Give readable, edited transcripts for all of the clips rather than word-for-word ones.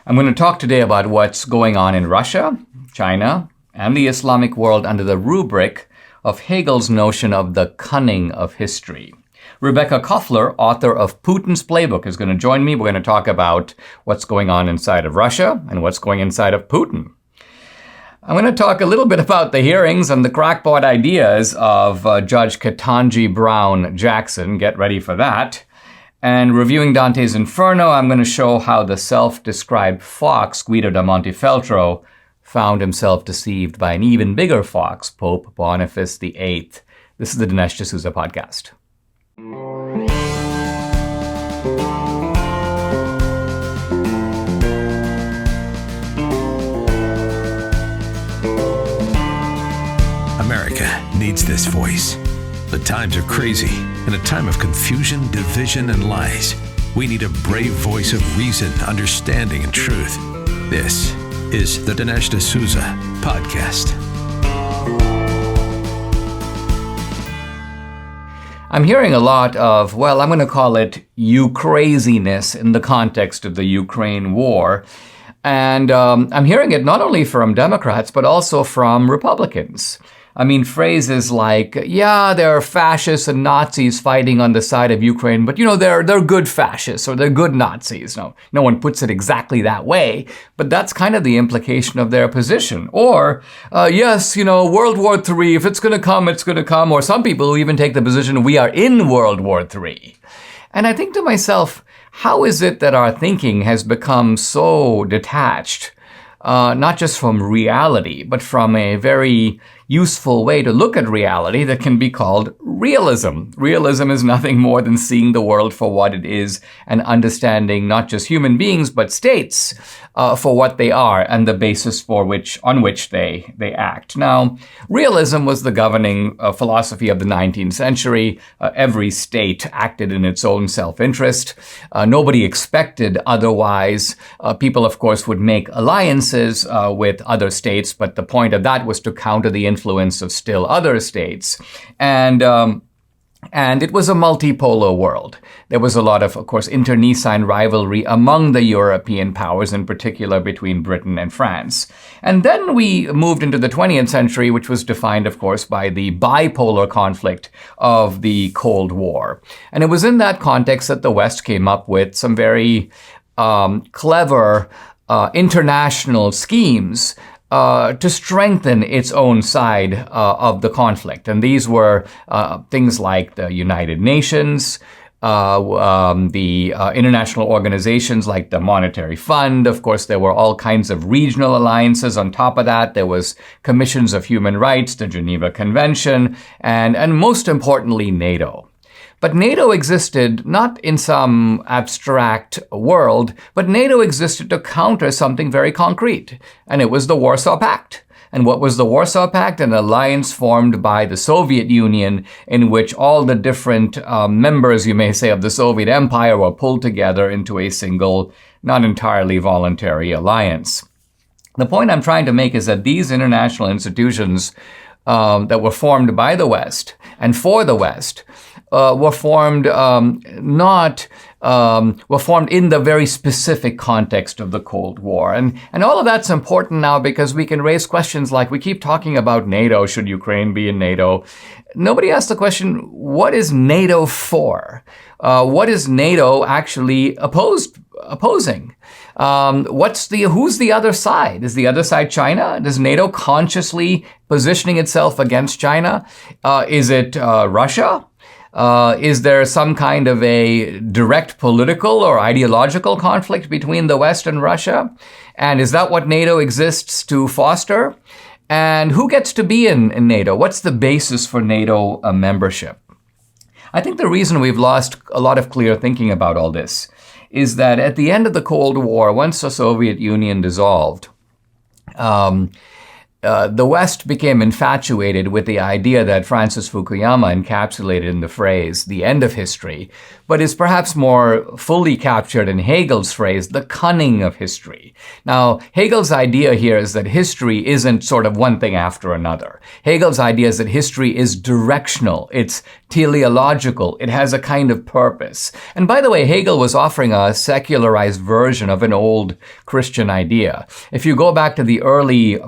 I'm going to talk today about what's going on in Russia, China, and the Islamic world under the rubric of Hegel's notion of the cunning of history. Rebekah Koffler, author of Putins Playbook, is going to join me. We're going to talk about what's going on inside of Russia and what's going inside of Putin. I'm going to talk a little bit about the hearings and the crackpot ideas of Judge Kentanji Brown Jackson. Get ready for that. And reviewing Dante's Inferno, I'm going to show how the self-described fox, Guido da Montefeltro, found himself deceived by an even bigger fox, Pope Boniface VIII. This is the Dinesh D'Souza podcast. America needs this voice. The times are crazy. In a time of confusion, division, and lies, we need a brave voice of reason, understanding, and truth. This is the Dinesh D'Souza podcast. I'm hearing a lot of, well, I'm going to call it you-craziness in the context of the Ukraine war. And I'm hearing it not only from Democrats, but also from Republicans. I mean, phrases like, yeah, there are fascists and Nazis fighting on the side of Ukraine, but, they're good fascists or they're good Nazis. No one puts it exactly that way, but that's kind of the implication of their position. Or, yes, World War III, if it's going to come, it's going to come. Or some people even take the position, we are in World War III. And I think to myself, how is it that our thinking has become so detached, not just from reality, but from a very useful way to look at reality that can be called realism. Realism is nothing more than seeing the world for what it is and understanding not just human beings, but states for what they are and the basis on which they act. Now, realism was the governing philosophy of the 19th century. Every state acted in its own self-interest. Nobody expected otherwise. People, of course, would make alliances with other states, but the point of that was to counter the influence of still other states. And it was a multipolar world. There was a lot of course, internecine rivalry among the European powers, in particular between Britain and France. And then we moved into the 20th century, which was defined, of course, by the bipolar conflict of the Cold War. And it was in that context that the West came up with some very clever international schemes to strengthen its own side of the conflict. And these were things like the United Nations, the international organizations like the Monetary Fund. Of course, there were all kinds of regional alliances. On top of that, there was commissions of human rights, the Geneva Convention, and most importantly, NATO. But NATO existed not in some abstract world, but NATO existed to counter something very concrete, and it was the Warsaw Pact. And what was the Warsaw Pact? An alliance formed by the Soviet Union in which all the different members, you may say, of the Soviet Empire were pulled together into a single, not entirely voluntary alliance. The point I'm trying to make is that these international institutions that were formed by the West and for the West were formed were formed in the very specific context of the Cold War. And all of that's important now because we can raise questions like, we keep talking about NATO, should Ukraine be in NATO? Nobody asked the question, what is NATO for? What is NATO actually opposing? Who's the other side? Is the other side China? Does NATO consciously positioning itself against China? Is it Russia? Is there some kind of a direct political or ideological conflict between the West and Russia? And is that what NATO exists to foster? And who gets to be in NATO? What's the basis for NATO membership? I think the reason we've lost a lot of clear thinking about all this is that at the end of the Cold War, once the Soviet Union dissolved, the West became infatuated with the idea that Francis Fukuyama encapsulated in the phrase, the end of history, but is perhaps more fully captured in Hegel's phrase, the cunning of history. Now, Hegel's idea here is that history isn't sort of one thing after another. Hegel's idea is that history is directional, it's teleological, it has a kind of purpose. And by the way, Hegel was offering a secularized version of an old Christian idea. If you go back to the early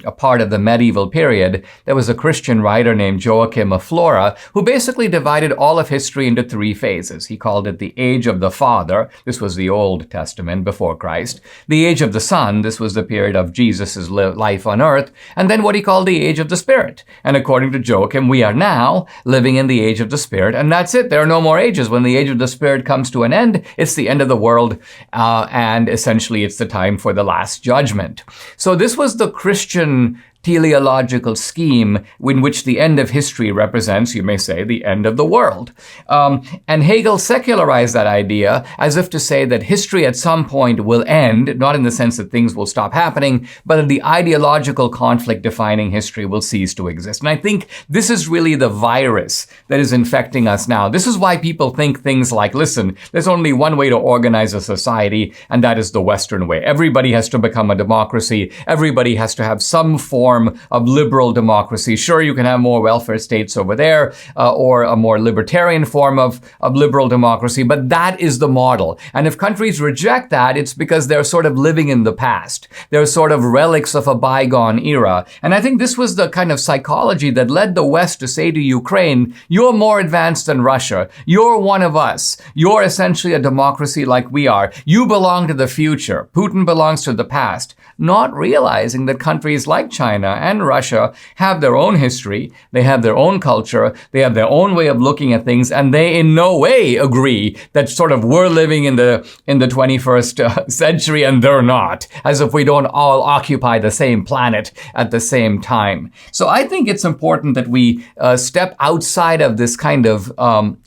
a part of the medieval period, there was a Christian writer named Joachim of Flora who basically divided all of history into three phases. He called it the age of the Father. This was the Old Testament before Christ. The age of the Son. This was the period of Jesus' life on earth. And then what he called the age of the Spirit. And according to Joachim, we are now living in the age of the Spirit. And that's it. There are no more ages. When the age of the Spirit comes to an end, it's the end of the world. And essentially, it's the time for the last judgment. So this was the Christian teleological scheme in which the end of history represents, you may say, the end of the world. And Hegel secularized that idea as if to say that history at some point will end, not in the sense that things will stop happening, but that the ideological conflict defining history will cease to exist. And I think this is really the virus that is infecting us now. This is why people think things like, listen, there's only one way to organize a society, and that is the Western way. Everybody has to become a democracy. Everybody has to have some form of liberal democracy. Sure, you can have more welfare states over there, or a more libertarian form of liberal democracy, but that is the model. And if countries reject that, it's because they're sort of living in the past. They're sort of relics of a bygone era. And I think this was the kind of psychology that led the West to say to Ukraine, you're more advanced than Russia. You're one of us. You're essentially a democracy like we are. You belong to the future. Putin belongs to the past. Not realizing that countries like China and Russia have their own history, they have their own culture, they have their own way of looking at things, and they in no way agree that sort of we're living in the 21st century and they're not, as if we don't all occupy the same planet at the same time. So I think it's important that we step outside of this kind of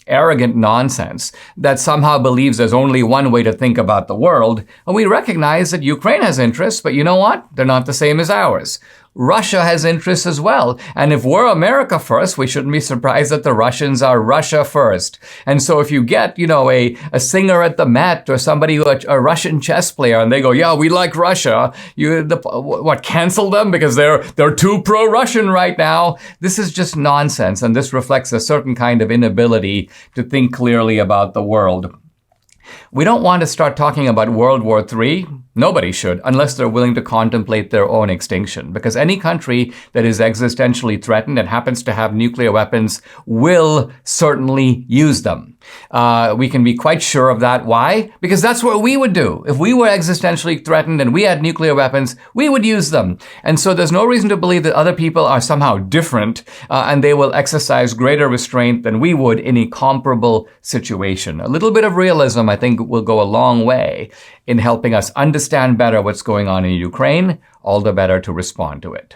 arrogant nonsense that somehow believes there's only one way to think about the world. And we recognize that Ukraine has interests, but you know what? They're not the same as ours. Russia has interests as well. And if we're America first, we shouldn't be surprised that the Russians are Russia first. And so if you get, a singer at the Met or somebody, a Russian chess player, and they go, yeah, we like Russia, cancel them because they're too pro-Russian right now? This is just nonsense. And this reflects a certain kind of inability to think clearly about the world. We don't want to start talking about World War III. Nobody should, unless they're willing to contemplate their own extinction. Because any country that is existentially threatened and happens to have nuclear weapons will certainly use them. We can be quite sure of that. Why? Because that's what we would do. If we were existentially threatened and we had nuclear weapons, we would use them. And so there's no reason to believe that other people are somehow different and they will exercise greater restraint than we would in a comparable situation. A little bit of realism, I think, will go a long way in helping us understand better what's going on in Ukraine, all the better to respond to it.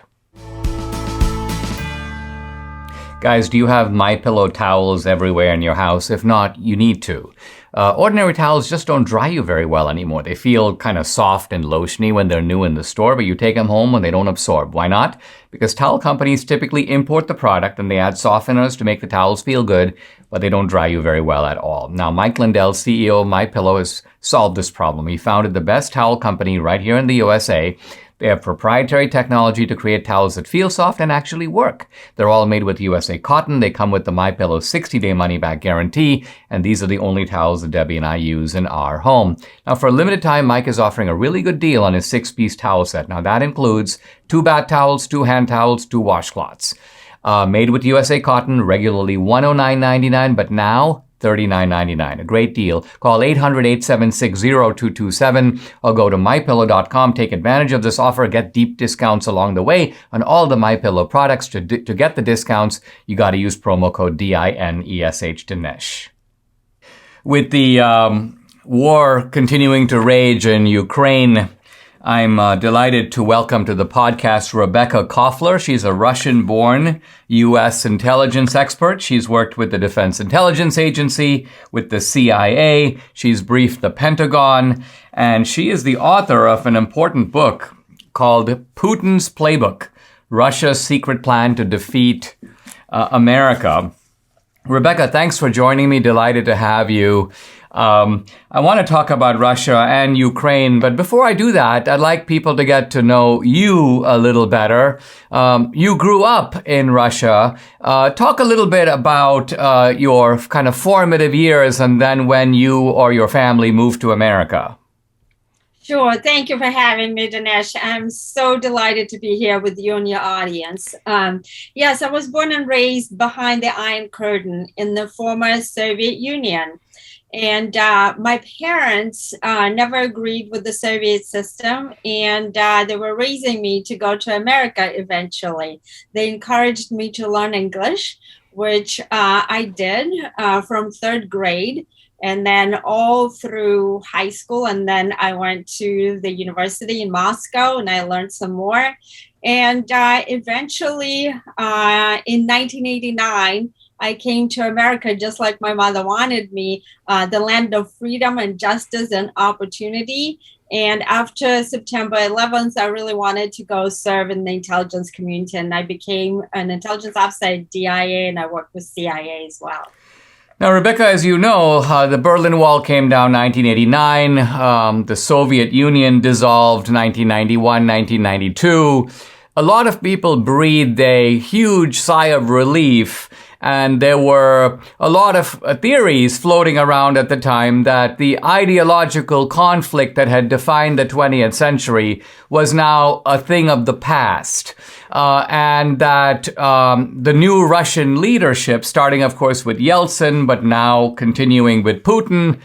Guys, do you have MyPillow towels everywhere in your house? If not, you need to. Ordinary towels just don't dry you very well anymore. They feel kind of soft and lotiony when they're new in the store, but you take them home and they don't absorb. Why not? Because towel companies typically import the product and they add softeners to make the towels feel good, but they don't dry you very well at all. Now, Mike Lindell, CEO of MyPillow, has solved this problem. He founded the best towel company right here in the USA. They have proprietary technology to create towels that feel soft and actually work. They're all made with USA cotton. They come with the MyPillow 60-day money-back guarantee, and these are the only towels that Debbie and I use in our home. Now, for a limited time, Mike is offering a really good deal on his 6-piece towel set. Now, that includes 2 bath towels, 2 hand towels, 2 washcloths. Made with USA cotton, regularly $109.99, but now $39.99. A great deal. Call 800-876-0227 or go to MyPillow.com. Take advantage of this offer. Get deep discounts along the way on all the MyPillow products. To get the discounts, you got to use promo code DINESH, Dinesh. With the war continuing to rage in Ukraine, I'm delighted to welcome to the podcast Rebekah Koffler. She's a Russian-born U.S. intelligence expert. She's worked with the Defense Intelligence Agency, with the CIA. She's briefed the Pentagon, and she is the author of an important book called Putin's Playbook, Russia's Secret Plan to Defeat America. Rebekah, thanks for joining me. Delighted to have you. I want to talk about Russia and Ukraine, but before I do that, I'd like people to get to know you a little better. You grew up in Russia. Talk a little bit about your kind of formative years and then when you or your family moved to America. Sure. Thank you for having me, Dinesh. I'm so delighted to be here with you and your audience. Yes, I was born and raised behind the Iron Curtain in the former Soviet Union. And my parents never agreed with the Soviet system, and they were raising me to go to America eventually. They encouraged me to learn English, which I did from third grade. And then all through high school. And then I went to the university in Moscow and I learned some more. And eventually in 1989, I came to America just like my mother wanted me, the land of freedom and justice and opportunity. And after September 11th, I really wanted to go serve in the intelligence community. And I became an intelligence officer at DIA and I worked with CIA as well. Now, Rebekah, as you know, the Berlin Wall came down 1989. The Soviet Union dissolved 1991, 1992. A lot of people breathed a huge sigh of relief. And there were a lot of theories floating around at the time that the ideological conflict that had defined the 20th century was now a thing of the past. And that the new Russian leadership, starting, of course, with Yeltsin, but now continuing with Putin,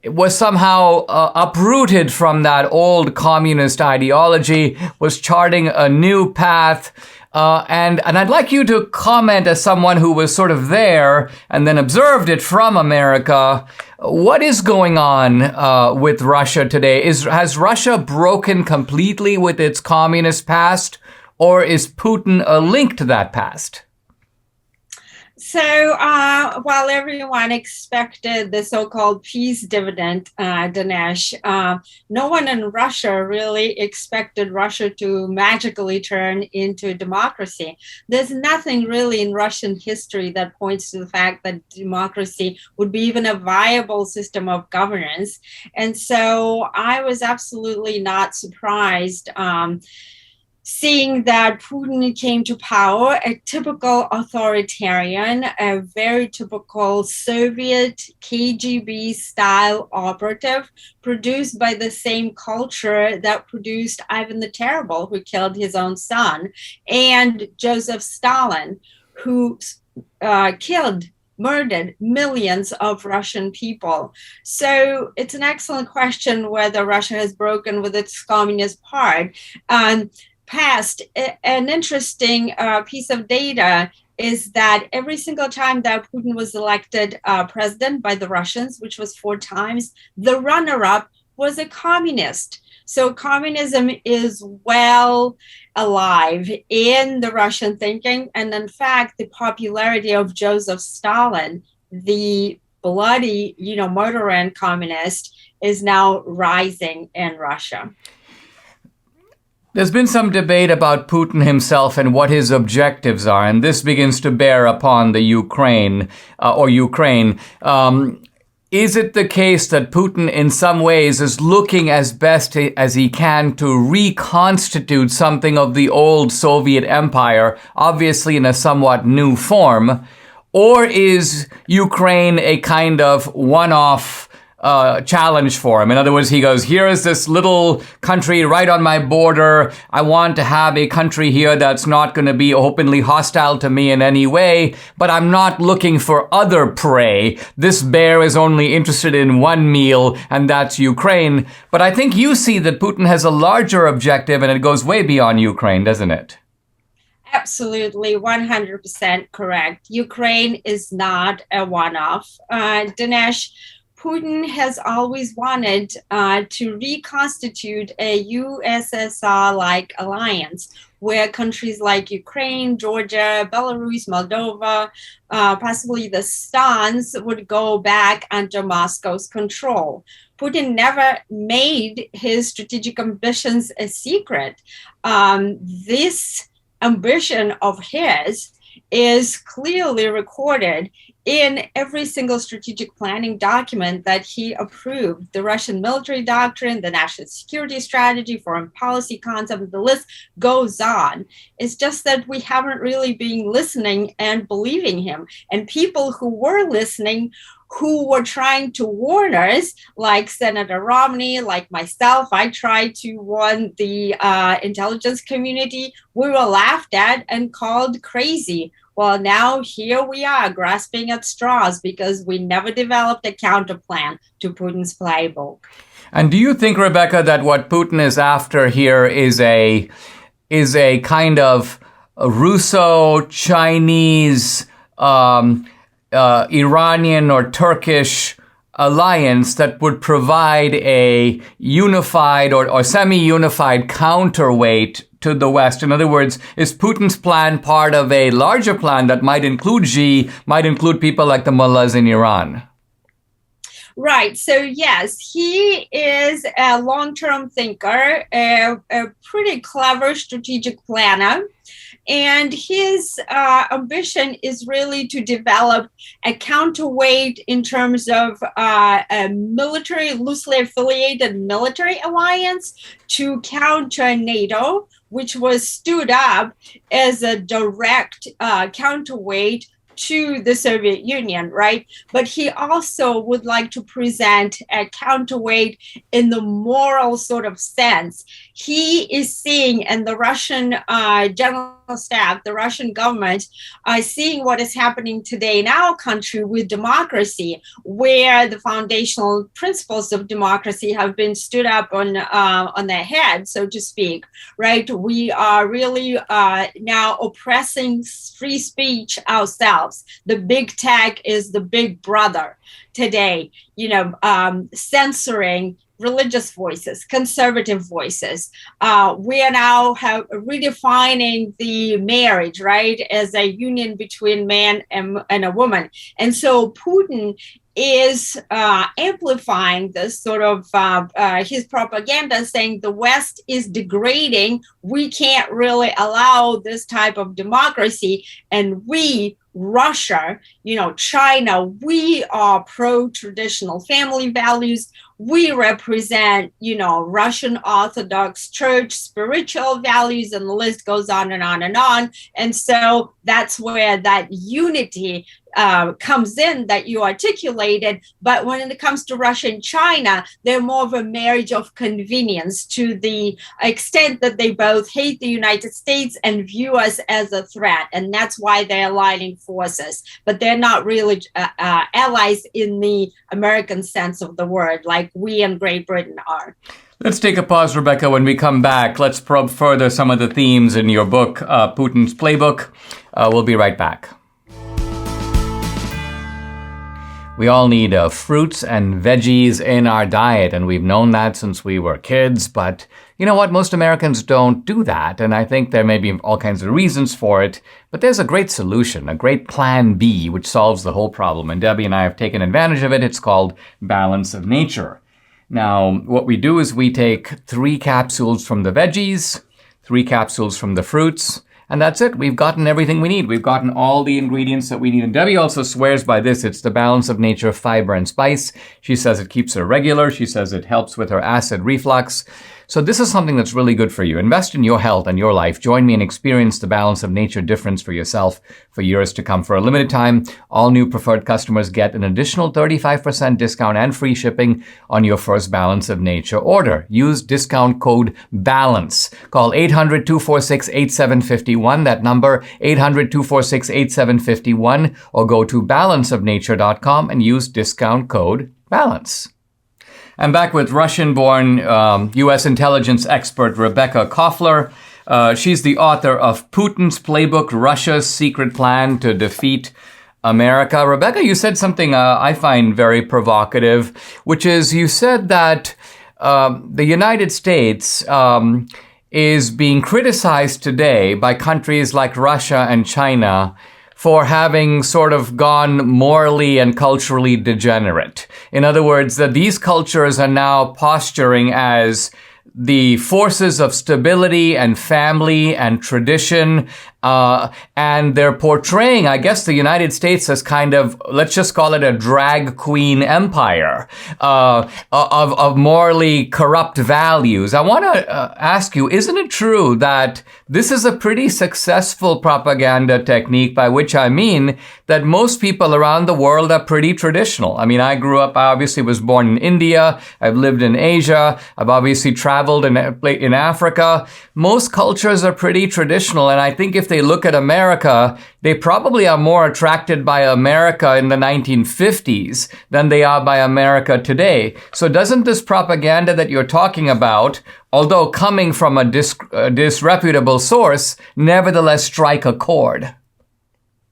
was somehow uprooted from that old communist ideology, was charting a new path. And I'd like you to comment as someone who was sort of there and then observed it from America. What is going on with Russia today? Has Russia broken completely with its communist past, or is Putin a link to that past? So while everyone expected the so-called peace dividend, Dinesh, no one in Russia really expected Russia to magically turn into democracy. There's nothing really in Russian history that points to the fact that democracy would be even a viable system of governance. And so I was absolutely not surprised seeing that Putin came to power, a typical authoritarian, a very typical Soviet KGB style operative produced by the same culture that produced Ivan the Terrible, who killed his own son, and Joseph Stalin, who murdered millions of Russian people. So it's an excellent question whether Russia has broken with its communist part. Past. An interesting piece of data is that every single time that Putin was elected president by the Russians, which was 4 times, the runner-up was a communist. So communism is well alive in the Russian thinking. And in fact, the popularity of Joseph Stalin, the bloody, murderer and communist, is now rising in Russia. There's been some debate about Putin himself and what his objectives are, and this begins to bear upon the Ukraine. Is it the case that Putin in some ways is looking as best as he can to reconstitute something of the old Soviet empire, obviously in a somewhat new form? Or is Ukraine a kind of one-off challenge for him? In other words, he goes, here is this little country right on my border. I want to have a country here that's not going to be openly hostile to me in any way, but I'm not looking for other prey. This bear is only interested in one meal, and that's Ukraine. But I think you see that Putin has a larger objective, and it goes way beyond Ukraine, doesn't it? Absolutely, 100% correct. Ukraine is not a one-off. Dinesh, Putin has always wanted to reconstitute a USSR-like alliance where countries like Ukraine, Georgia, Belarus, Moldova, possibly the Stans would go back under Moscow's control. Putin never made his strategic ambitions a secret. This ambition of his is clearly recorded in every single strategic planning document that he approved. The Russian military doctrine, the national security strategy, foreign policy concept, the list goes on. It's just that we haven't really been listening and believing him. And people who were listening, who were trying to warn us, like Senator Romney, like myself, I tried to warn the intelligence community. We were laughed at and called crazy. Well, now here we are grasping at straws because we never developed a counter plan to Putin's playbook. And do you think, Rebekah, that what Putin is after here is a kind of a Russo-Chinese, Iranian or Turkish alliance that would provide a unified or semi-unified counterweight to the West? In other words, is Putin's plan part of a larger plan that might include Xi, might include people like the mullahs in Iran? Right. So, yes, he is a long-term thinker, a pretty clever strategic planner. And his ambition is really to develop a counterweight in terms of a military, loosely affiliated military alliance to counter NATO, which was stood up as a direct counterweight to the Soviet Union, right? But he also would like to present a counterweight in the moral sort of sense. He is seeing, and the Russian general staff, the Russian government, are seeing what is happening today in our country with democracy, where the foundational principles of democracy have been stood up on their head, so to speak, right? We are really now oppressing free speech ourselves. The big tech is the big brother today, censoring religious voices, conservative voices. We are now redefining the marriage, right, as a union between man and a woman. And so Putin is amplifying this sort of his propaganda, saying the West is degrading. We can't really allow this type of democracy. And we, Russia, China, we are pro-traditional family values. We represent, Russian Orthodox Church spiritual values, and the list goes on and on and on. And so that's where that unity comes in that you articulated. But when it comes to Russia and China, they're more of a marriage of convenience, to the extent that they both hate the United States and view us as a threat. And that's why they're aligning forces. But they're not really allies in the American sense of the word, like we and Great Britain are. Let's take a pause, Rebekah. When we come back, let's probe further some of the themes in your book, Putin's Playbook. We'll be right back. We all need fruits and veggies in our diet, and we've known that since we were kids. But you know what? Most Americans don't do that, and I think there may be all kinds of reasons for it. But there's a great solution, a great plan B, which solves the whole problem. And Debbie and I have taken advantage of it. It's called Balance of Nature. Now, what we do is we take 3 capsules from the veggies, 3 capsules from the fruits, and that's it. We've gotten everything we need. We've gotten all the ingredients that we need. And Debbie also swears by this. It's the Balance of Nature fiber and spice. She says it keeps her regular. She says it helps with her acid reflux. So this is something that's really good for you. Invest in your health and your life. Join me and experience the Balance of Nature difference for yourself for years to come. For a limited time, all new preferred customers get an additional 35% discount and free shipping on your first Balance of Nature order. Use discount code BALANCE. Call 800-246-8751. That number, 800-246-8751. Or go to balanceofnature.com and use discount code BALANCE. I'm back with Russian-born U.S. intelligence expert Rebekah Koffler. She's the author of Putin's Playbook, Russia's Secret Plan to Defeat America. Rebekah, you said something I find very provocative, which is you said that the United States is being criticized today by countries like Russia and China for having sort of gone morally and culturally degenerate. In other words, that these cultures are now posturing as the forces of stability and family and tradition, and they're portraying, I guess, the United States as kind of, let's just call it a drag queen empire of morally corrupt values. I want to ask you, isn't it true that this is a pretty successful propaganda technique, by which I mean that most people around the world are pretty traditional? I mean, I obviously was born in India. I've lived in Asia. I've obviously traveled in Africa. Most cultures are pretty traditional, and I think if they look at America, they probably are more attracted by America in the 1950s than they are by America today. So doesn't this propaganda that you're talking about, although coming from a disreputable source, nevertheless strike a chord?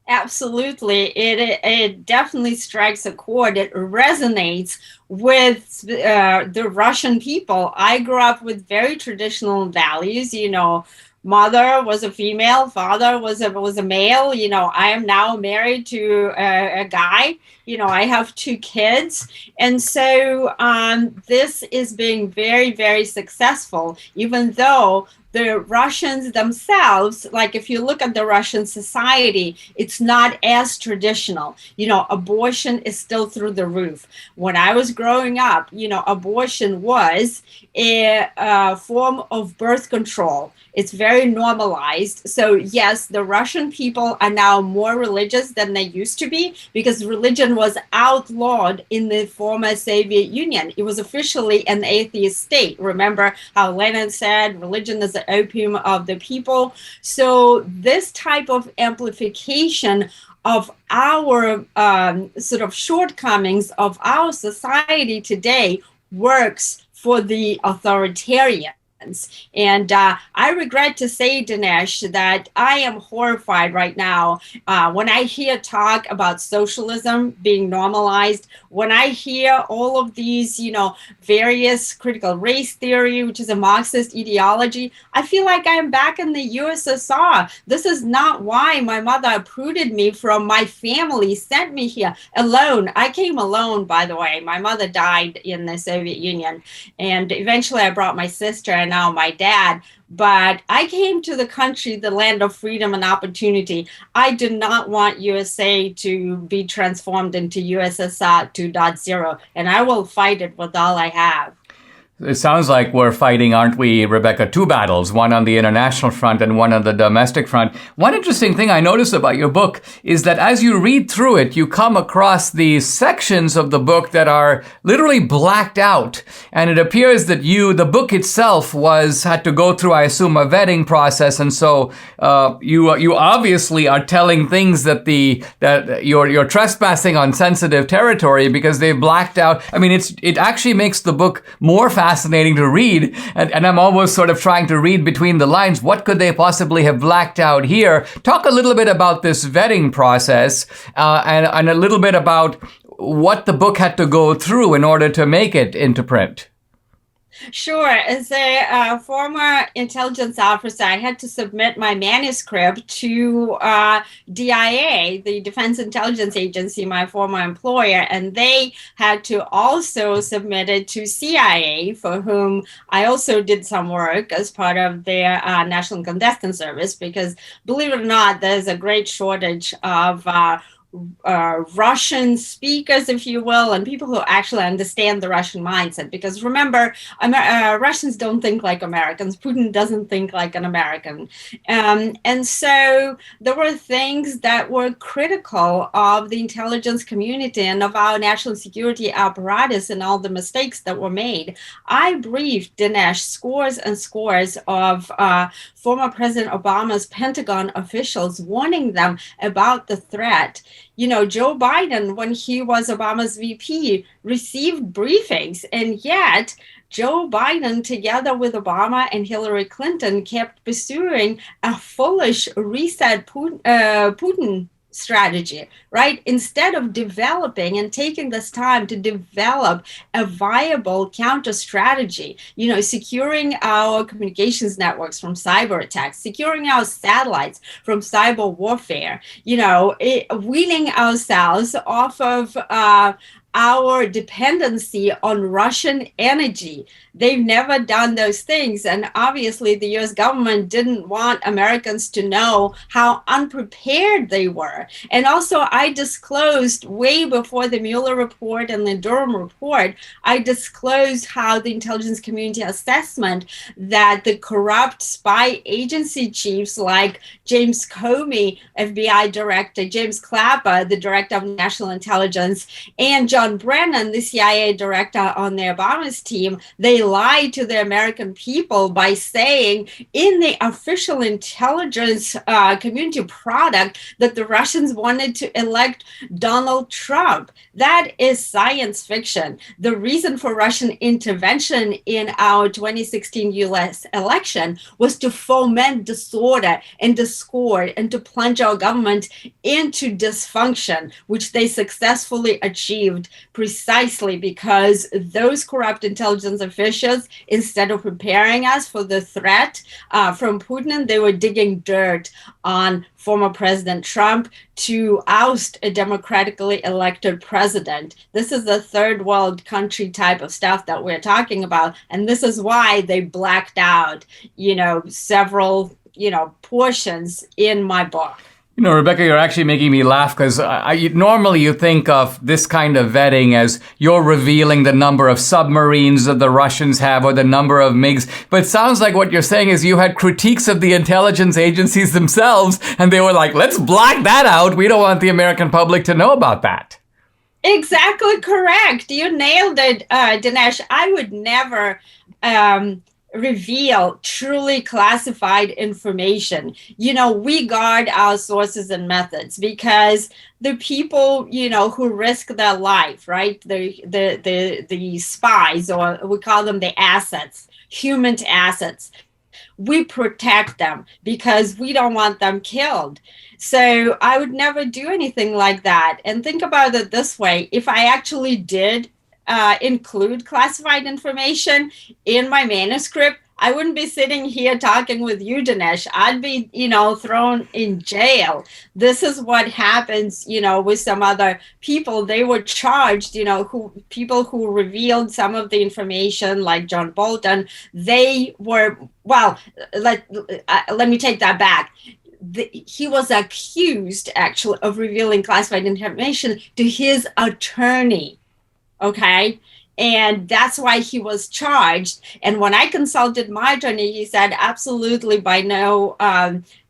Absolutely. It definitely strikes a chord. It resonates with the Russian people. I grew up with very traditional values, mother was a female, father was a male. I am now married to a guy. I have 2 kids. And so this is being very, very successful, even though the Russians themselves, like if you look at the Russian society, it's not as traditional. Abortion is still through the roof. When I was growing up, abortion was a form of birth control. It's very normalized. So yes, the Russian people are now more religious than they used to be, because religion was outlawed in the former Soviet Union. It was officially an atheist state. Remember how Lenin said religion is the opium of the people. So this type of amplification of our sort of shortcomings of our society today works for the authoritarian. And I regret to say, Dinesh, that I am horrified right now when I hear talk about socialism being normalized, when I hear all of these, various critical race theory, which is a Marxist ideology. I feel like I'm back in the USSR. This is not why my mother uprooted me from my family, sent me here alone. I came alone, by the way. My mother died in the Soviet Union, and eventually I brought my sister and now my dad. But I came to the country, the land of freedom and opportunity. I do not want USA to be transformed into USSR 2.0, and I will fight it with all I have. It sounds like we're fighting, aren't we, Rebekah, 2 battles, one on the international front and one on the domestic front. One interesting thing I noticed about your book is that as you read through it, you come across these sections of the book that are literally blacked out. And it appears that the book itself had to go through, I assume, a vetting process. And so you obviously are telling things that you're trespassing on sensitive territory because they've blacked out. I mean, it actually makes the book more fascinating to read, and I'm almost sort of trying to read between the lines. What could they possibly have blacked out here? Talk a little bit about this vetting process and a little bit about what the book had to go through in order to make it into print. Sure. As a former intelligence officer, I had to submit my manuscript to DIA, the Defense Intelligence Agency, my former employer, and they had to also submit it to CIA, for whom I also did some work as part of their National Clandestine Service, because believe it or not, there's a great shortage of Russian speakers, if you will, and people who actually understand the Russian mindset. Because remember, Russians don't think like Americans. Putin doesn't think like an American. And so there were things that were critical of the intelligence community and of our national security apparatus and all the mistakes that were made. I briefed, Dinesh, scores and scores of former President Obama's Pentagon officials, warning them about the threat. Joe Biden, when he was Obama's VP, received briefings, and yet Joe Biden, together with Obama and Hillary Clinton, kept pursuing a foolish reset Putin strategy, right? Instead of developing and taking this time to develop a viable counter strategy, securing our communications networks from cyber attacks, securing our satellites from cyber warfare, weaning ourselves off of our dependency on Russian energy. They've never done those things. And obviously, the US government didn't want Americans to know how unprepared they were. And also, I disclosed way before the Mueller report and the Durham report, I disclosed how the intelligence community assessment that the corrupt spy agency chiefs like James Comey, FBI director, James Clapper, the director of national intelligence, and John Brennan, the CIA director on the Obama's team, they lied to the American people by saying in the official intelligence community product that the Russians wanted to elect Donald Trump. That is science fiction. The reason for Russian intervention in our 2016 US election was to foment disorder and discord and to plunge our government into dysfunction, which they successfully achieved precisely because those corrupt intelligence officials, instead of preparing us for the threat from Putin, they were digging dirt on former President Trump to oust a democratically elected president. This is the third world country type of stuff that we're talking about. And this is why they blacked out, several, portions in my book. Rebekah, you're actually making me laugh because normally you think of this kind of vetting as you're revealing the number of submarines that the Russians have or the number of MiGs. But it sounds like what you're saying is you had critiques of the intelligence agencies themselves, and they were like, let's black that out. We don't want the American public to know about that. Exactly correct. You nailed it, Dinesh. I would never reveal truly classified information. We guard our sources and methods because the people, who risk their life, right? The spies, or we call them the assets, human assets. We protect them because we don't want them killed. So I would never do anything like that. And think about it this way. If I actually did include classified information in my manuscript, I wouldn't be sitting here talking with you, Dinesh. I'd be, thrown in jail. This is what happens, with some other people. They were charged, people who revealed some of the information, like John Bolton. They were, let me take that back. He was accused, actually, of revealing classified information to his attorney. Okay. And that's why he was charged. And when I consulted my attorney, he said, absolutely, by no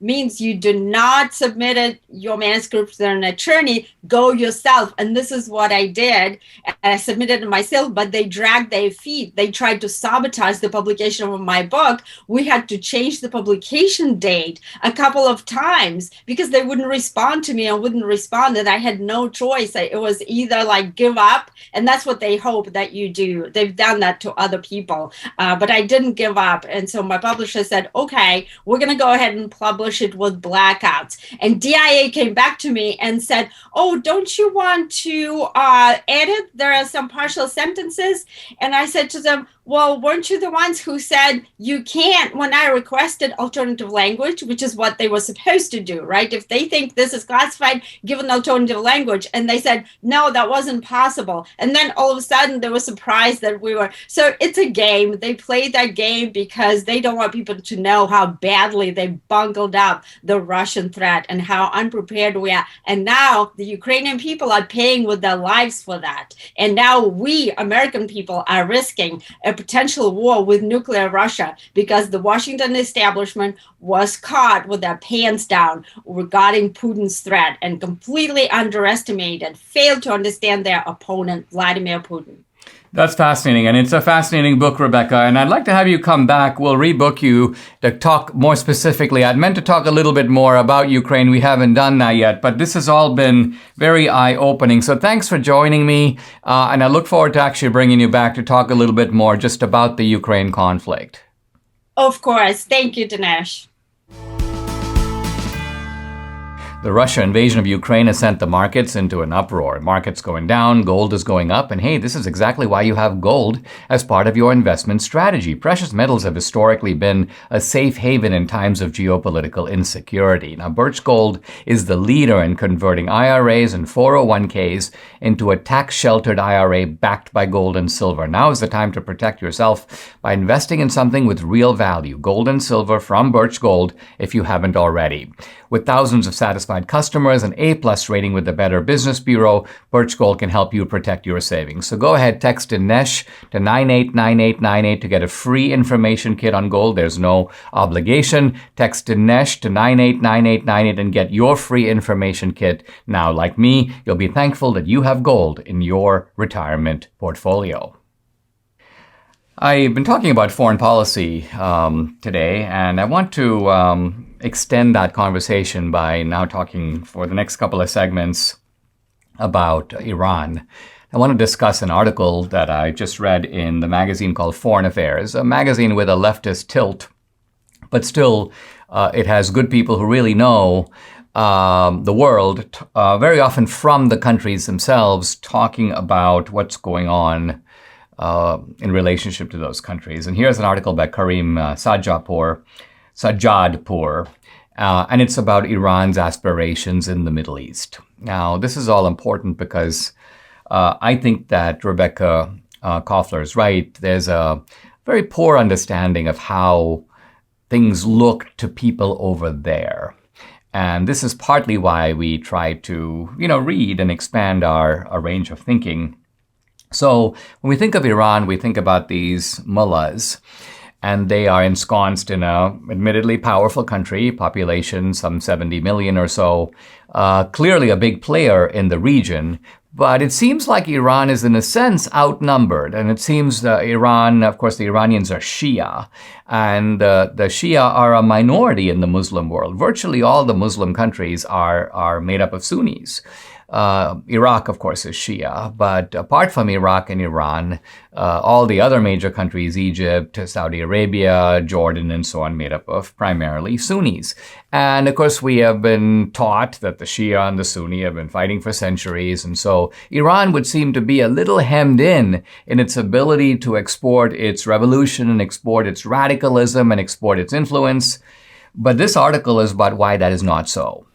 means, you do not submit your manuscript to an attorney, go yourself. And this is what I did. I submitted it myself, but they dragged their feet. They tried to sabotage the publication of my book. We had to change the publication date a couple of times because they wouldn't respond to me and wouldn't respond. And I had no choice. It was either like give up, and that's what they hope that you do. They've done that to other people, but I didn't give up. And so my publisher said, okay, we're going to go ahead and publish it with blackouts. And DIA came back to me and said, oh, don't you want to edit? There are some partial sentences. And I said to them, well, weren't you the ones who said you can't when I requested alternative language, which is what they were supposed to do, right? If they think this is classified, give an alternative language. And they said, no, that wasn't possible. And then all of a sudden they were surprised that we were. So it's a game. They played that game because they don't want people to know how badly they bungled up the Russian threat and how unprepared we are. And now the Ukrainian people are paying with their lives for that. And now we, American people, are risking a potential war with nuclear Russia because the Washington establishment was caught with their pants down regarding Putin's threat and completely underestimated, failed to understand their opponent, Vladimir Putin. That's fascinating. And it's a fascinating book, Rebekah. And I'd like to have you come back. We'll rebook you to talk more specifically. I'd meant to talk a little bit more about Ukraine. We haven't done that yet. But this has all been very eye-opening. So thanks for joining me. And I look forward to actually bringing you back to talk a little bit more just about the Ukraine conflict. Of course. Thank you, Dinesh. The Russia invasion of Ukraine has sent the markets into an uproar. Markets going down, gold is going up, and hey, this is exactly why you have gold as part of your investment strategy. Precious metals have historically been a safe haven in times of geopolitical insecurity. Now, Birch Gold is the leader in converting IRAs and 401ks into a tax-sheltered IRA backed by gold and silver. Now is the time to protect yourself by investing in something with real value, gold and silver from Birch Gold, if you haven't already. With thousands of satisfied customers, an A-plus rating with the Better Business Bureau, Birch Gold can help you protect your savings. So go ahead, text Dinesh to 989898 to get a free information kit on gold. There's no obligation. Text Dinesh to 989898 and get your free information kit now. Like me, you'll be thankful that you have gold in your retirement portfolio. I've been talking about foreign policy today, and I want to extend that conversation by now talking for the next couple of segments about Iran. I want to discuss an article that I just read in the magazine called Foreign Affairs, a magazine with a leftist tilt, but still it has good people who really know the world, very often from the countries themselves, talking about what's going on in relationship to those countries. And here's an article by Karim Sajjadpour, and it's about Iran's aspirations in the Middle East. Now, this is all important because I think that Rebekah Koffler is right. There's a very poor understanding of how things look to people over there. And this is partly why we try to, read and expand our range of thinking. So when we think of Iran, we think about these mullahs, and they are ensconced in a admittedly powerful country, population some 70 million or so, clearly a big player in the region. But it seems like Iran is in a sense outnumbered. And it seems Iran, of course, the Iranians are Shia, and the Shia are a minority in the Muslim world. Virtually all the Muslim countries are made up of Sunnis. Iraq, of course, is Shia, but apart from Iraq and Iran, all the other major countries, Egypt, Saudi Arabia, Jordan, and so on, made up of primarily Sunnis. And of course, we have been taught that the Shia and the Sunni have been fighting for centuries, and so Iran would seem to be a little hemmed in its ability to export its revolution and export its radicalism and export its influence. But this article is about why that is not so.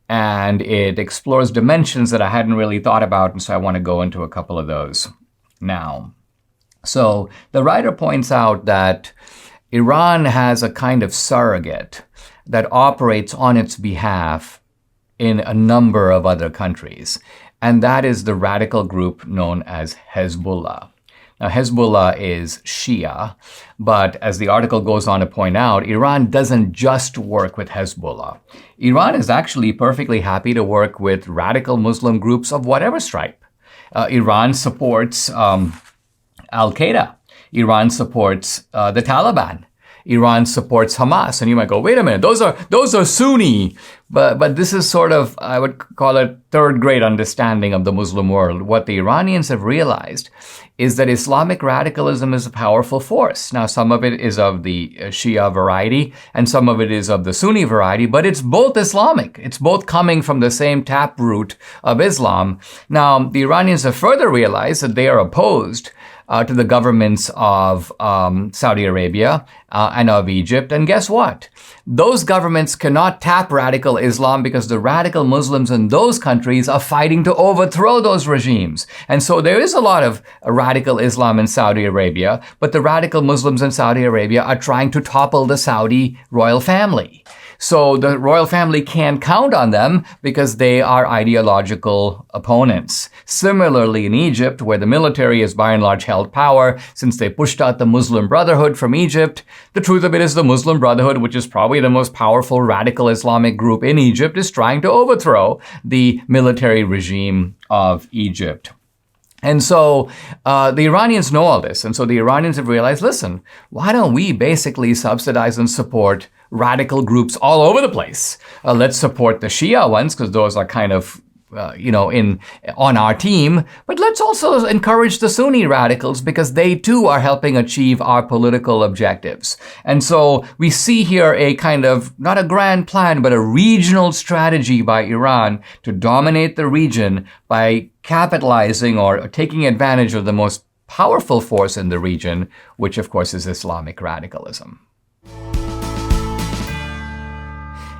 And it explores dimensions that I hadn't really thought about, and so I want to go into a couple of those now. So the writer points out that Iran has a kind of surrogate that operates on its behalf in a number of other countries, and that is the radical group known as Hezbollah. Now, Hezbollah is Shia, but as the article goes on to point out, Iran doesn't just work with Hezbollah. Iran is actually perfectly happy to work with radical Muslim groups of whatever stripe. Iran supports Al-Qaeda. Iran supports the Taliban. Iran supports Hamas. And you might go, wait a minute, those are Sunni. But this is sort of, I would call it, third-grade understanding of the Muslim world. What the Iranians have realized is that Islamic radicalism is a powerful force. Now, some of it is of the Shia variety, and some of it is of the Sunni variety, but it's both Islamic. It's both coming from the same taproot of Islam. Now, the Iranians have further realized that they are opposed to the governments of Saudi Arabia and of Egypt. And guess what? Those governments cannot tap radical Islam because the radical Muslims in those countries are fighting to overthrow those regimes. And so there is a lot of radical Islam in Saudi Arabia, but the radical Muslims in Saudi Arabia are trying to topple the Saudi royal family. So the royal family can't count on them because they are ideological opponents. Similarly, in Egypt, where the military has by and large held power since they pushed out the Muslim Brotherhood from Egypt, the truth of it is the Muslim Brotherhood, which is probably the most powerful radical Islamic group in Egypt, is trying to overthrow the military regime of Egypt. And so the Iranians know all this. And so the Iranians have realized, listen, why don't we basically subsidize and support radical groups all over the place? Let's support the Shia ones because those are kind of on our team, but let's also encourage the Sunni radicals because they too are helping achieve our political objectives. And so we see here a kind of, not a grand plan, but a regional strategy by Iran to dominate the region by capitalizing or taking advantage of the most powerful force in the region, which of course is Islamic radicalism.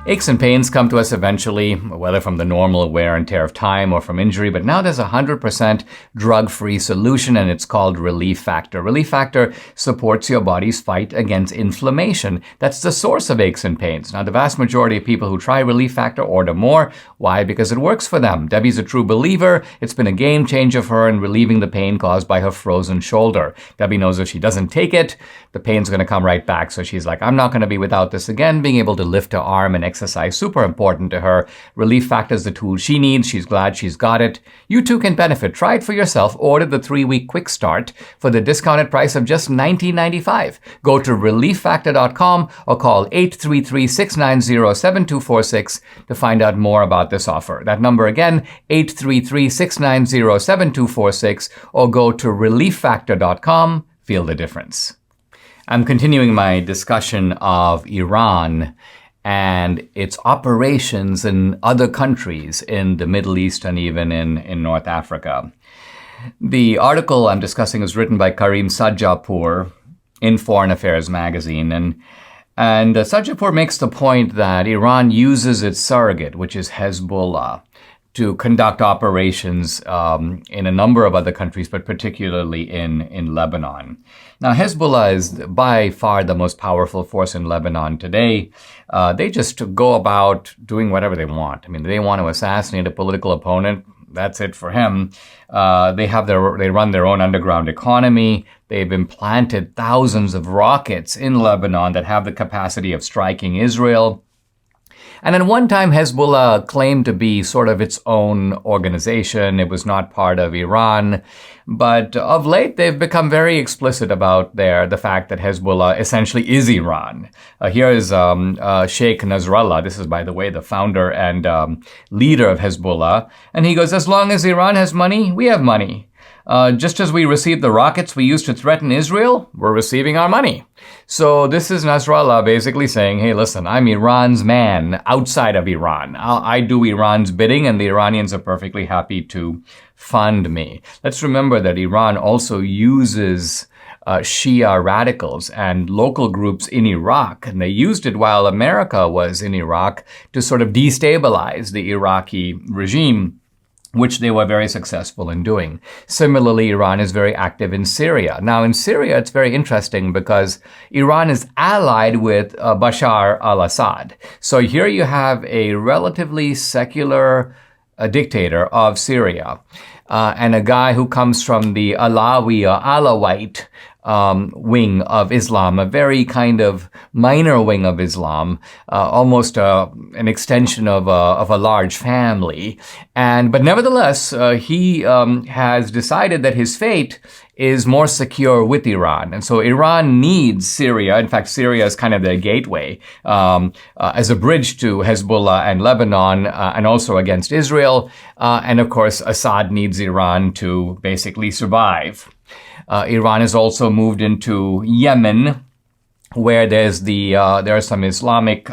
Aches and pains come to us eventually, whether from the normal wear and tear of time or from injury, but now there's a 100% drug-free solution, and it's called Relief Factor. Relief Factor supports your body's fight against inflammation. That's the source of aches and pains. Now, the vast majority of people who try Relief Factor order more. Why? Because it works for them. Debbie's a true believer. It's been a game changer for her in relieving the pain caused by her frozen shoulder. Debbie knows if she doesn't take it, the pain's going to come right back. So she's like, I'm not going to be without this again. Being able to lift her arm and exercise, super important to her. Relief Factor is the tool she needs. She's glad she's got it. You too can benefit. Try it for yourself. Order the 3-week quick start for the discounted price of just $19.95. Go to relieffactor.com or call 833-690-7246 to find out more about this offer. That number again, 833-690-7246, or go to relieffactor.com. Feel the difference. I'm continuing my discussion of Iran and its operations in other countries in the Middle East and even in North Africa. The article I'm discussing is written by Karim Sadjapur in Foreign Affairs magazine, and Sadjapur makes the point that Iran uses its surrogate, which is Hezbollah, to conduct operations in a number of other countries, but particularly in Lebanon. Now, Hezbollah is by far the most powerful force in Lebanon today. They just go about doing whatever they want. I mean, they want to assassinate a political opponent. That's it for him. They run their own underground economy. They've implanted thousands of rockets in Lebanon that have the capacity of striking Israel. And at one time, Hezbollah claimed to be sort of its own organization. It was not part of Iran. But of late, they've become very explicit about the fact that Hezbollah essentially is Iran. Here is Sheikh Nasrallah. This is, by the way, the founder and leader of Hezbollah. And he goes, as long as Iran has money, we have money. Just as we received the rockets we used to threaten Israel, we're receiving our money. So this is Nasrallah basically saying, hey, listen, I'm Iran's man outside of Iran. I do Iran's bidding, and the Iranians are perfectly happy to fund me. Let's remember that Iran also uses Shia radicals and local groups in Iraq, and they used it while America was in Iraq to sort of destabilize the Iraqi regime, which they were very successful in doing. Similarly, Iran is very active in Syria. Now, in Syria, it's very interesting because Iran is allied with Bashar al-Assad. So here you have a relatively secular dictator of Syria, and a guy who comes from the Alawi or Alawite wing of Islam, a very kind of minor wing of Islam, almost an extension of a large family. But nevertheless, he has decided that his fate is more secure with Iran. And so Iran needs Syria. In fact, Syria is kind of their gateway as a bridge to Hezbollah and Lebanon, and also against Israel. And of course, Assad needs Iran to basically survive. Iran has also moved into Yemen, where there are some Islamic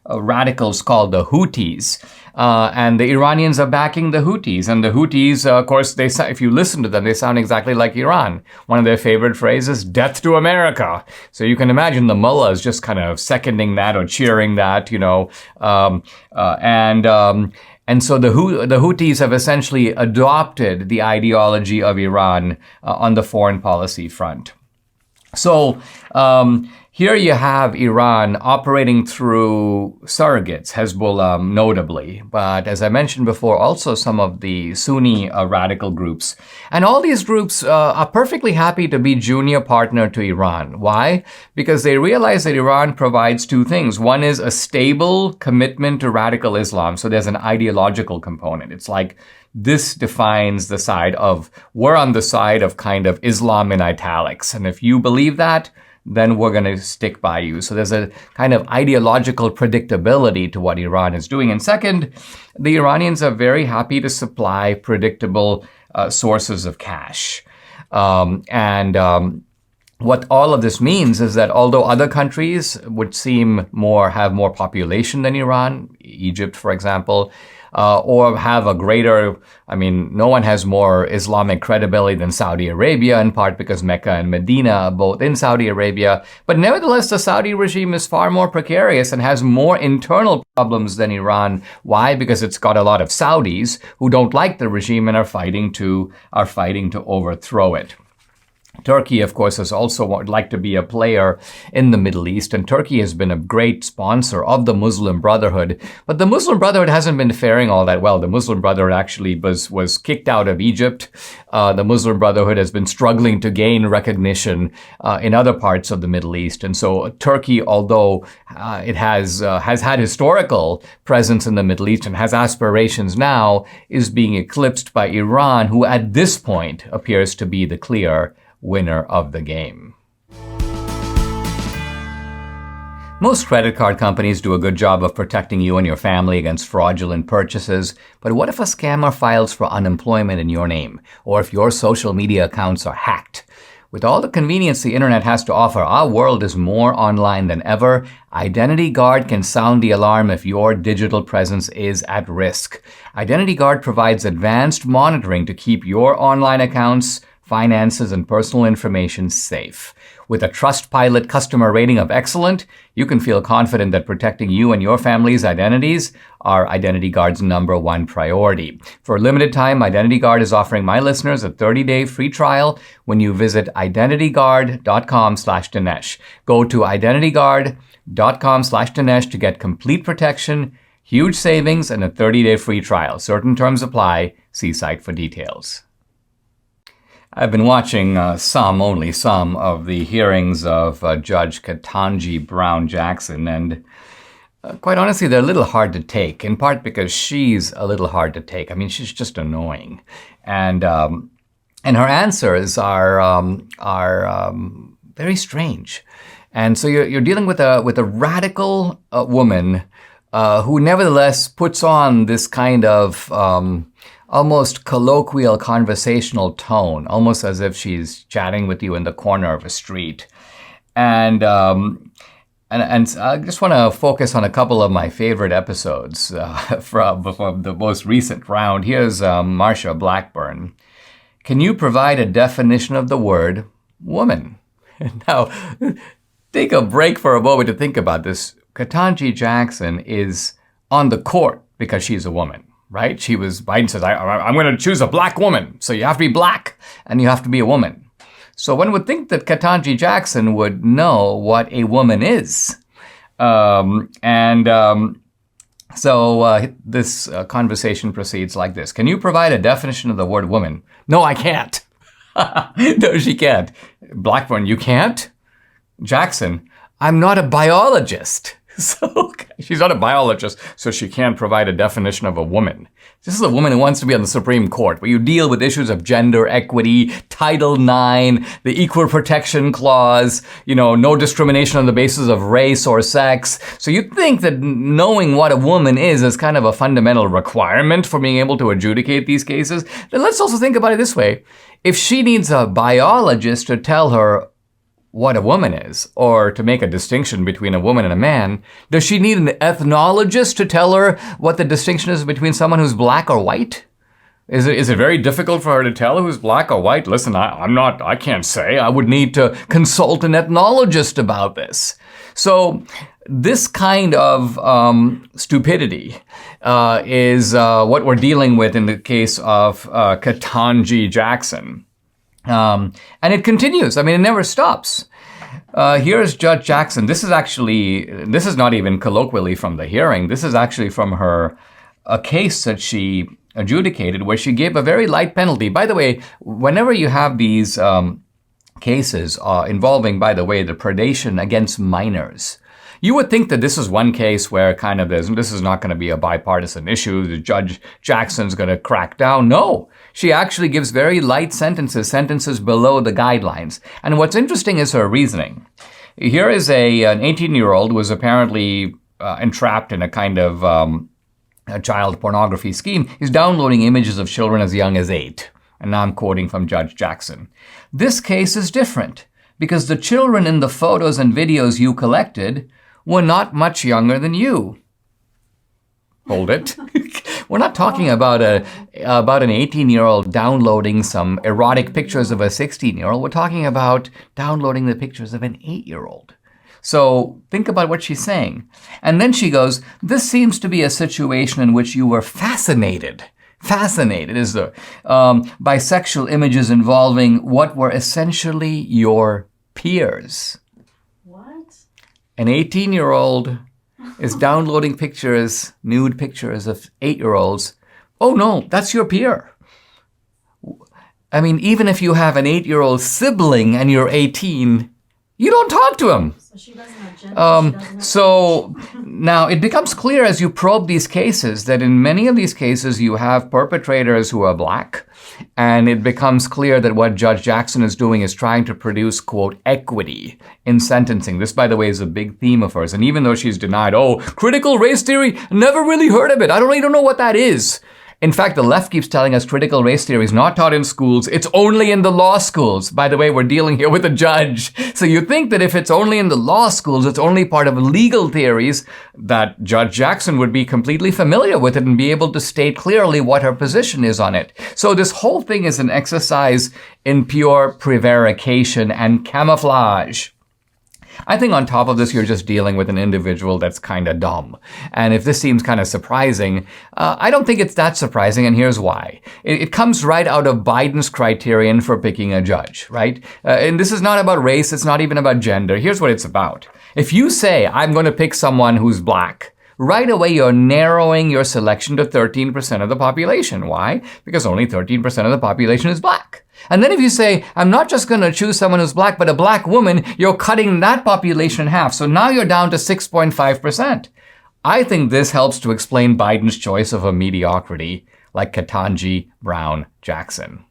radicals called the Houthis. And the Iranians are backing the Houthis. And the Houthis, of course, if you listen to them, they sound exactly like Iran. One of their favorite phrases, death to America. So you can imagine the mullahs just kind of seconding that or cheering that, And so the Houthis have essentially adopted the ideology of Iran on the foreign policy front. So here you have Iran operating through surrogates, Hezbollah notably, but as I mentioned before, also some of the Sunni radical groups. And all these groups are perfectly happy to be junior partner to Iran. Why? Because they realize that Iran provides two things. One is a stable commitment to radical Islam. So there's an ideological component. It's like this defines we're on the side of kind of Islam in italics. And if you believe that, then we're going to stick by you. So there's a kind of ideological predictability to what Iran is doing. And second, the Iranians are very happy to supply predictable sources of cash. What all of this means is that although other countries would have more population than Iran, Egypt, for example, or have a greater, no one has more Islamic credibility than Saudi Arabia, in part because Mecca and Medina are both in Saudi Arabia. But nevertheless, the Saudi regime is far more precarious and has more internal problems than Iran. Why? Because it's got a lot of Saudis who don't like the regime and are fighting to overthrow it. Turkey, of course, has also like to be a player in the Middle East, and Turkey has been a great sponsor of the Muslim Brotherhood. But the Muslim Brotherhood hasn't been faring all that well. The Muslim Brotherhood actually was kicked out of Egypt. The Muslim Brotherhood has been struggling to gain recognition in other parts of the Middle East. And so Turkey, although it has had historical presence in the Middle East and has aspirations now, is being eclipsed by Iran, who at this point appears to be the clear winner of the game. Most credit card companies do a good job of protecting you and your family against fraudulent purchases, but what if a scammer files for unemployment in your name, or if your social media accounts are hacked? With all the convenience the internet has to offer, our world is more online than ever. Identity Guard can sound the alarm if your digital presence is at risk. Identity Guard provides advanced monitoring to keep your online accounts, finances, and personal information safe. With a Trustpilot customer rating of excellent, you can feel confident that protecting you and your family's identities are Identity Guard's #1 priority. For a limited time, Identity Guard is offering my listeners a 30-day free trial when you visit identityguard.com/Dinesh. Go to identityguard.com/Dinesh to get complete protection, huge savings, and a 30-day free trial. Certain terms apply. See site for details. I've been watching only some of the hearings of Judge Kentanji Brown Jackson, and quite honestly, they're a little hard to take, in part because she's a little hard to take. She's just annoying. And her answers are very strange. And so you're dealing with a radical woman who nevertheless puts on this kind of almost colloquial conversational tone, almost as if she's chatting with you in the corner of a street. And I just want to focus on a couple of my favorite episodes from the most recent round. Here's Marsha Blackburn. Can you provide a definition of the word woman? Now, take a break for a moment to think about this. Kentanji Jackson is on the court because she's a woman. Right? Biden says, I'm going to choose a black woman. So you have to be black and you have to be a woman. So one would think that Kentanji Jackson would know what a woman is. So this conversation proceeds like this. Can you provide a definition of the word woman? No, I can't. No, she can't. Blackburn, you can't? Jackson, I'm not a biologist. So she's not a biologist, so she can't provide a definition of a woman. This is a woman who wants to be on the Supreme Court, where you deal with issues of gender equity, Title IX, the Equal Protection Clause, no discrimination on the basis of race or sex. So you'd think that knowing what a woman is kind of a fundamental requirement for being able to adjudicate these cases. Then let's also think about it this way. If she needs a biologist to tell her what a woman is, or to make a distinction between a woman and a man, does she need an ethnologist to tell her what the distinction is between someone who's black or white? Is it very difficult for her to tell who's black or white? Listen, I can't say. I would need to consult an ethnologist about this. So this kind of stupidity is what we're dealing with in the case of Kentanji Jackson. And it continues. It never stops. Here's Judge Jackson. This is not even colloquially from the hearing. This is actually from a case that she adjudicated where she gave a very light penalty. By the way, whenever you have these cases involving, by the way, the predation against minors, you would think that this is one case where this is not going to be a bipartisan issue. The Judge Jackson's going to crack down. No, she actually gives very light sentences below the guidelines. And what's interesting is her reasoning. Here is an 18-year-old who was apparently entrapped in a kind of a child pornography scheme. He's downloading images of children as young as 8. And now I'm quoting from Judge Jackson. This case is different because the children in the photos and videos you collected were not much younger than you. Hold it. We're not talking about an 18-year-old downloading some erotic pictures of a 16-year-old. We're talking about downloading the pictures of an 8-year-old. So think about what she's saying. And then she goes, this seems to be a situation in which you were fascinated is the by sexual images involving what were essentially your peers. What? An 18-year-old is downloading pictures, nude pictures of 8-year-olds. Oh no, that's your peer. I mean, even if you have an 8-year-old sibling and you're 18, you don't talk to him. So she doesn't have gender. So now it becomes clear as you probe these cases that in many of these cases you have perpetrators who are black. And it becomes clear that what Judge Jackson is doing is trying to produce, quote, equity in sentencing. This, by the way, is a big theme of hers. And even though she's denied, critical race theory, never really heard of it. I don't know what that is. In fact, the left keeps telling us critical race theory is not taught in schools. It's only in the law schools. By the way, we're dealing here with a judge. So you think that if it's only in the law schools, it's only part of legal theories, that Judge Jackson would be completely familiar with it and be able to state clearly what her position is on it. So this whole thing is an exercise in pure prevarication and camouflage. I think on top of this, you're just dealing with an individual that's kind of dumb. And if this seems kind of surprising, I don't think it's that surprising, and here's why. It comes right out of Biden's criterion for picking a judge, right? And this is not about race. It's not even about gender. Here's what it's about. If you say, I'm going to pick someone who's black, right away you're narrowing your selection to 13% of the population. Why? Because only 13% of the population is black. And then if you say, I'm not just going to choose someone who's black, but a black woman, you're cutting that population in half. So now you're down to 6.5%. I think this helps to explain Biden's choice of a mediocrity like Kentanji Brown Jackson.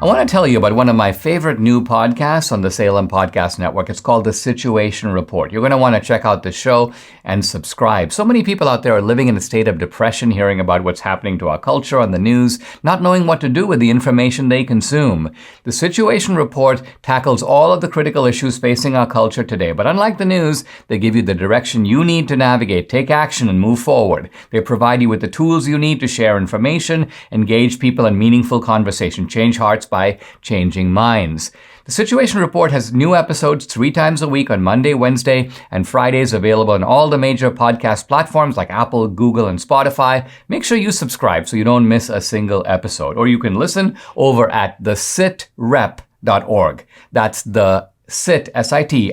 I want to tell you about one of my favorite new podcasts on the Salem Podcast Network. It's called The Situation Report. You're going to want to check out the show and subscribe. So many people out there are living in a state of depression, hearing about what's happening to our culture on the news, not knowing what to do with the information they consume. The Situation Report tackles all of the critical issues facing our culture today. But unlike the news, they give you the direction you need to navigate, take action, and move forward. They provide you with the tools you need to share information, engage people in meaningful conversation, change hearts by changing minds. The Situation Report has new episodes 3 times a week on Monday, Wednesday, and Fridays, available on all the major podcast platforms like Apple, Google, and Spotify. Make sure you subscribe so you don't miss a single episode. Or you can listen over at thesitrep.org. That's the sitrep.org.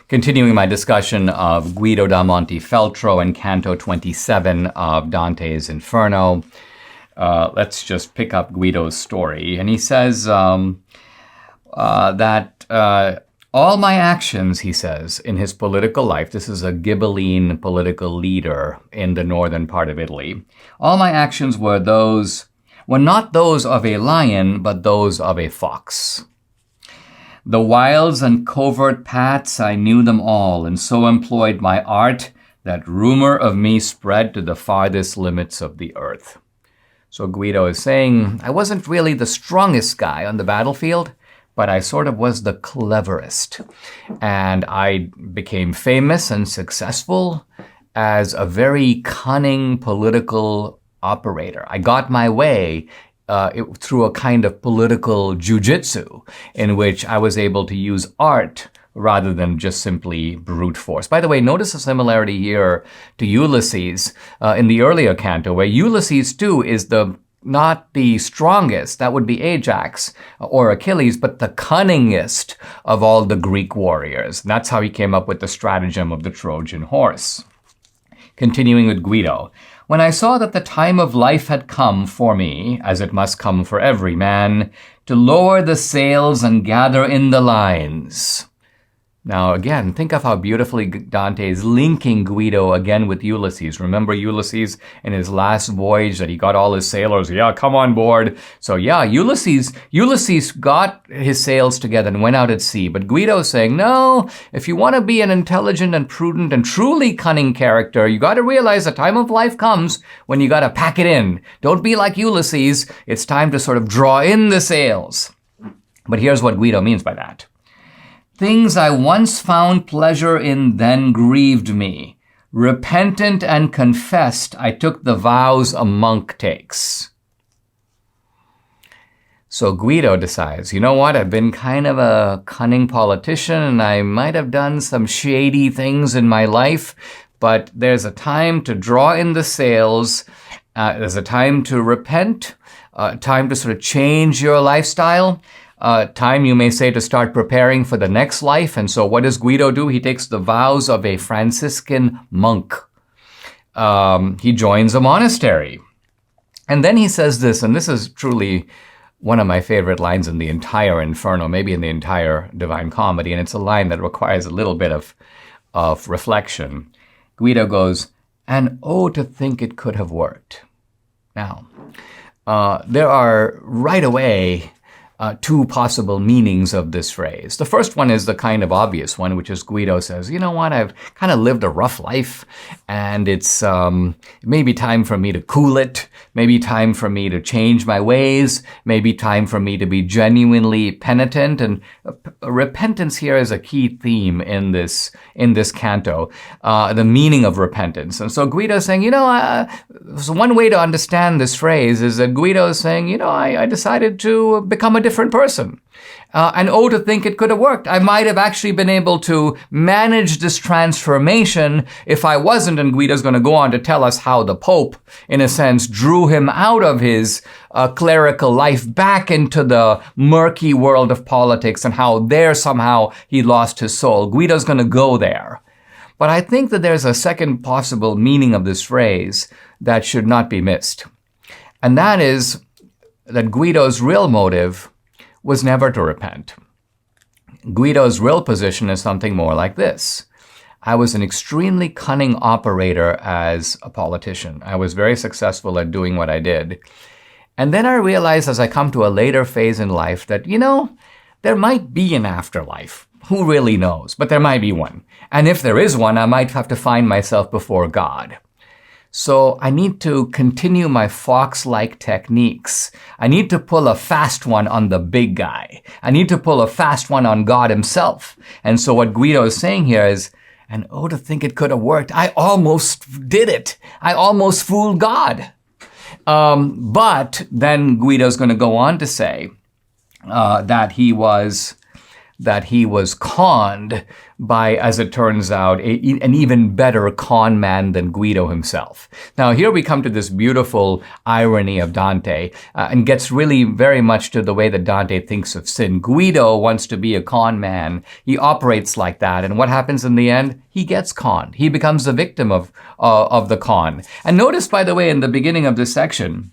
Continuing my discussion of Guido da Montefeltro and Canto 27 of Dante's Inferno. Let's just pick up Guido's story. And he says that all my actions, he says, in his political life, this is a Ghibelline political leader in the northern part of Italy, all my actions were not those of a lion, but those of a fox. The wilds and covert paths, I knew them all, and so employed my art that rumor of me spread to the farthest limits of the earth. So Guido is saying, I wasn't really the strongest guy on the battlefield, but I sort of was the cleverest. And I became famous and successful as a very cunning political operator. I got my way through a kind of political jujitsu in which I was able to use art rather than just simply brute force. By the way, notice a similarity here to Ulysses in the earlier canto, where Ulysses too is not the strongest, that would be Ajax or Achilles, but the cunningest of all the Greek warriors. And that's how he came up with the stratagem of the Trojan horse. Continuing with Guido. When I saw that the time of life had come for me, as it must come for every man, to lower the sails and gather in the lines. Now, again, think of how beautifully Dante is linking Guido again with Ulysses. Remember Ulysses in his last voyage that he got all his sailors, yeah, come on board. So yeah, Ulysses got his sails together and went out at sea. But Guido's saying, no, if you want to be an intelligent and prudent and truly cunning character, you got to realize the time of life comes when you got to pack it in. Don't be like Ulysses. It's time to sort of draw in the sails. But here's what Guido means by that. Things I once found pleasure in then grieved me. Repentant and confessed, I took the vows a monk takes. So Guido decides, you know what, I've been kind of a cunning politician and I might have done some shady things in my life, but there's a time to draw in the sails. There's a time to repent, time to sort of change your lifestyle. Time, you may say, to start preparing for the next life. And so what does Guido do? He takes the vows of a Franciscan monk. He joins a monastery. And then he says this, and this is truly one of my favorite lines in the entire Inferno, maybe in the entire Divine Comedy, and it's a line that requires a little bit of reflection. Guido goes, and oh, to think it could have worked. Now, there are right away two possible meanings of this phrase. The first one is the kind of obvious one, which is Guido says, you know what, I've kind of lived a rough life, and it's maybe time for me to cool it, maybe time for me to change my ways, maybe time for me to be genuinely penitent. And repentance here is a key theme in this canto, the meaning of repentance. And so Guido is saying, you know, so one way to understand this phrase is that Guido is saying, you know, I decided to become a different person. And oh, to think it could have worked. I might have actually been able to manage this transformation if I wasn't. And Guido's going to go on to tell us how the Pope, in a sense, drew him out of his clerical life back into the murky world of politics and how there somehow he lost his soul. Guido's going to go there. But I think that there's a second possible meaning of this phrase that should not be missed. And that is that Guido's real motive was never to repent. Guido's real position is something more like this. I was an extremely cunning operator as a politician. I was very successful at doing what I did. And then I realized as I come to a later phase in life that, you know, there might be an afterlife. Who really knows? But there might be one. And if there is one, I might have to find myself before God. So I need to continue my fox-like techniques. I need to pull a fast one on the big guy. I need to pull a fast one on God himself. And so what Guido is saying here is, and oh, to think it could have worked. I almost did it. I almost fooled God. But then Guido's going to go on to say that he was conned by, as it turns out, an even better con man than Guido himself. Now, here we come to this beautiful irony of Dante, and gets really very much to the way that Dante thinks of sin. Guido wants to be a con man. He operates like that, and what happens in the end? He gets conned. He becomes the victim of the con. And notice, by the way, in the beginning of this section,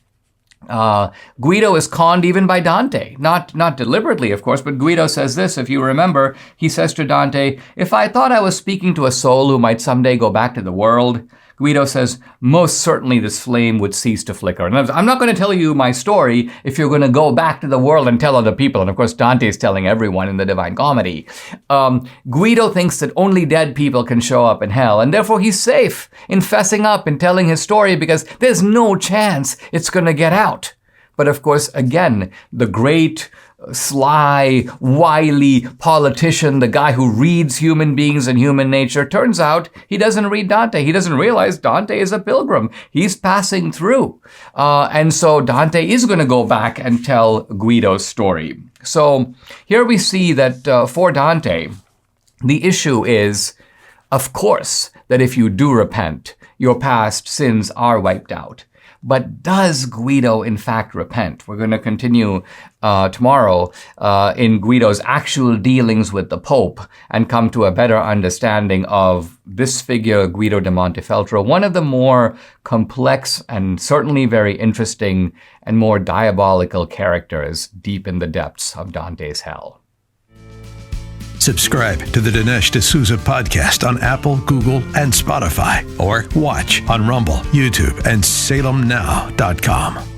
Guido is conned even by Dante. Not deliberately, of course, but Guido says this. If you remember, he says to Dante, if I thought I was speaking to a soul who might someday go back to the world, Guido says, most certainly this flame would cease to flicker. And I'm not going to tell you my story if you're going to go back to the world and tell other people. And of course, Dante is telling everyone in the Divine Comedy. Guido thinks that only dead people can show up in hell. And therefore, he's safe in fessing up and telling his story because there's no chance it's going to get out. But of course, again, the great, sly, wily politician, the guy who reads human beings and human nature, turns out he doesn't read Dante. He doesn't realize Dante is a pilgrim. He's passing through. And so Dante is going to go back and tell Guido's story. So here we see that for Dante, the issue is, of course, that if you do repent, your past sins are wiped out. But does Guido, in fact, repent? We're going to continue tomorrow in Guido's actual dealings with the Pope and come to a better understanding of this figure, Guido da Montefeltro, one of the more complex and certainly very interesting and more diabolical characters deep in the depths of Dante's hell. Subscribe to the Dinesh D'Souza podcast on Apple, Google, and Spotify, or watch on Rumble, YouTube, and SalemNow.com.